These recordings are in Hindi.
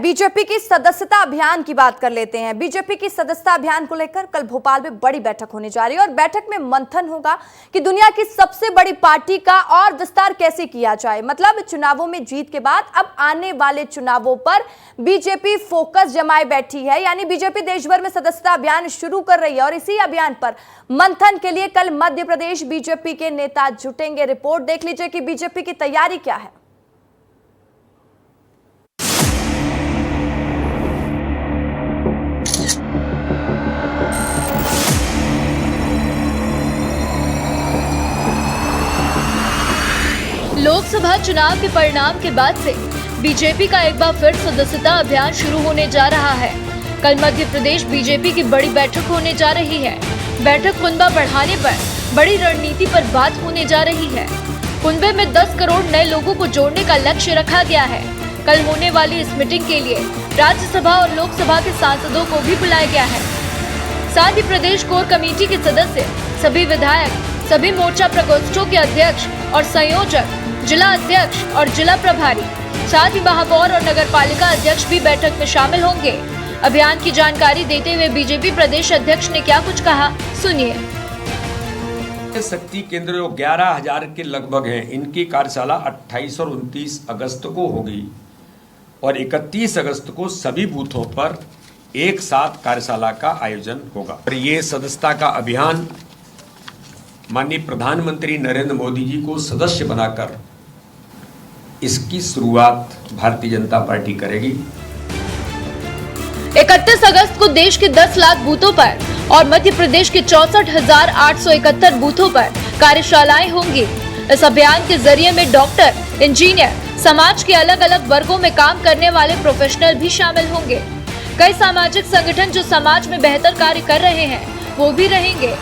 बीजेपी की सदस्यता अभियान की बात कर लेते हैं। बीजेपी की सदस्यता अभियान को लेकर कल भोपाल में बड़ी बैठक होने जा रही है और बैठक में मंथन होगा कि दुनिया की सबसे बड़ी पार्टी का और विस्तार कैसे किया जाए। मतलब चुनावों में जीत के बाद अब आने वाले चुनावों पर बीजेपी फोकस जमाए बैठी है, यानी बीजेपी देश भर में सदस्यता अभियान शुरू कर रही है और इसी अभियान पर मंथन के लिए कल मध्य प्रदेश बीजेपी के नेता जुटेंगे। रिपोर्ट देख लीजिए कि बीजेपी की तैयारी क्या है। लोकसभा चुनाव के परिणाम के बाद से बीजेपी का एक बार फिर सदस्यता अभियान शुरू होने जा रहा है। कल मध्य प्रदेश बीजेपी की बड़ी बैठक होने जा रही है। बैठक कुनबा बढ़ाने पर बड़ी रणनीति पर बात होने जा रही है। कुनबे में 10 करोड़ नए लोगों को जोड़ने का लक्ष्य रखा गया है। कल होने वाली इस मीटिंग के लिए राज्यसभा और लोकसभा के सांसदों को भी बुलाया गया है। साथ ही प्रदेश कोर कमेटी के सदस्य, सभी विधायक, सभी मोर्चा प्रकोष्ठों के अध्यक्ष और संयोजक, जिला अध्यक्ष और जिला प्रभारी, साथ ही महापौर और नगर पालिका अध्यक्ष भी बैठक में शामिल होंगे। अभियान की जानकारी देते हुए बीजेपी प्रदेश अध्यक्ष ने क्या कुछ कहा, सुनिए। शक्ति केंद्र जो 11,000 के लगभग हैं, इनकी कार्यशाला 28 और 29 अगस्त को होगी और 31 अगस्त को सभी बूथों पर एक साथ कार्यशाला का आयोजन होगा। और ये सदस्यता का अभियान माननीय प्रधानमंत्री नरेंद्र मोदी जी को सदस्य बनाकर इसकी शुरुआत भारतीय जनता पार्टी करेगी। 31 अगस्त को देश के 10 लाख बूथों पर और मध्य प्रदेश के 64,871 बूथों पर कार्यशालाएं होंगी। इस अभियान के जरिए में डॉक्टर, इंजीनियर, समाज के अलग अलग वर्गों में काम करने वाले प्रोफेशनल भी शामिल होंगे। कई सामाजिक संगठन जो समाज में बेहतर कार्य कर रहे हैं वो भी रहेंगे।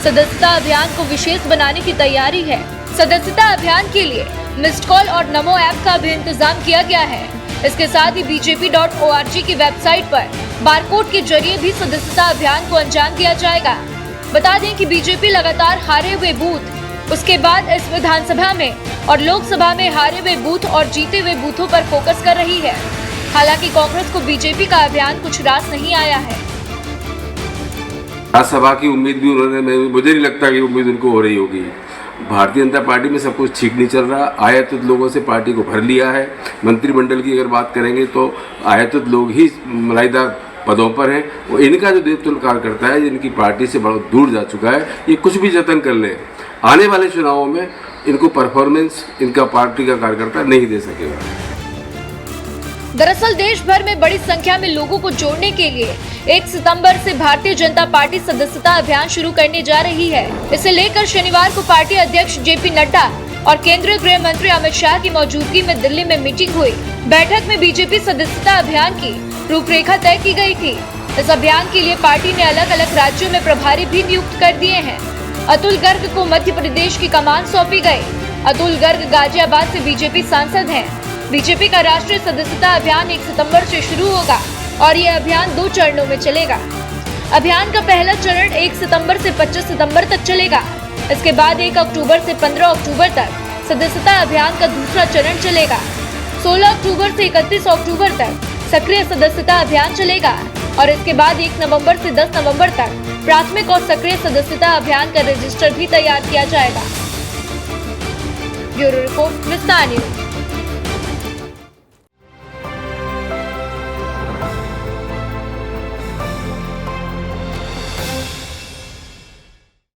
सदस्यता अभियान को विशेष बनाने की तैयारी है। सदस्यता अभियान के लिए मिस्ड कॉल और नमो ऐप का भी इंतजाम किया गया है। इसके साथ ही bjp.org की वेबसाइट पर बारकोड के जरिए भी सदस्यता अभियान को अंजाम दिया जाएगा। बता दें कि बीजेपी लगातार हारे हुए बूथ, उसके बाद इस विधानसभा में और लोकसभा में हारे हुए बूथ और जीते हुए बूथों पर फोकस कर रही है। हालांकि कांग्रेस को बीजेपी का अभियान कुछ रास नहीं आया है। राज्यसभा की उम्मीद भी उन्होंने, मुझे नहीं लगता कि उम्मीद उनको हो रही होगी। भारतीय जनता पार्टी में सब कुछ ठीक नहीं चल रहा। आयातित लोगों से पार्टी को भर लिया है। मंत्रिमंडल की अगर बात करेंगे तो आयातित लोग ही मलाईदार पदों पर हैं। वो इनका जो नेतृत्व कार्यकर्ता है, जिनकी पार्टी से बहुत दूर जा चुका है, ये कुछ भी जतन कर ले, आने वाले चुनावों में इनको परफॉर्मेंस इनका पार्टी का कार्यकर्ता नहीं दे सकेगा। दरअसल देश भर में बड़ी संख्या में लोगों को जोड़ने के लिए 1 सितंबर से भारतीय जनता पार्टी सदस्यता अभियान शुरू करने जा रही है। इसे लेकर शनिवार को पार्टी अध्यक्ष जेपी नड्डा और केंद्रीय गृह मंत्री अमित शाह की मौजूदगी में दिल्ली में मीटिंग हुई। बैठक में बीजेपी सदस्यता अभियान की रूपरेखा तय की गई थी। इस अभियान के लिए पार्टी ने अलग अलग राज्यों में प्रभारी भी नियुक्त कर दिए हैं। अतुल गर्ग को मध्य प्रदेश की कमान सौंपी गयी। अतुल गर्ग गाजियाबाद से बीजेपी सांसद हैं। बीजेपी का राष्ट्रीय सदस्यता अभियान 1 सितंबर से शुरू होगा और ये अभियान 2 चरणों में चलेगा। अभियान का पहला चरण 1 सितंबर से 25 सितंबर तक चलेगा। इसके बाद 1 अक्टूबर से 15 अक्टूबर तक सदस्यता अभियान का दूसरा चरण चलेगा। 16 अक्टूबर से 31 अक्टूबर तक सक्रिय सदस्यता अभियान चलेगा और इसके बाद 1 नवंबर से 10 नवंबर तक प्राथमिक और सक्रिय सदस्यता अभियान का रजिस्टर भी तैयार किया जाएगा। ब्यूरो रिपोर्ट, विस्तार न्यूज।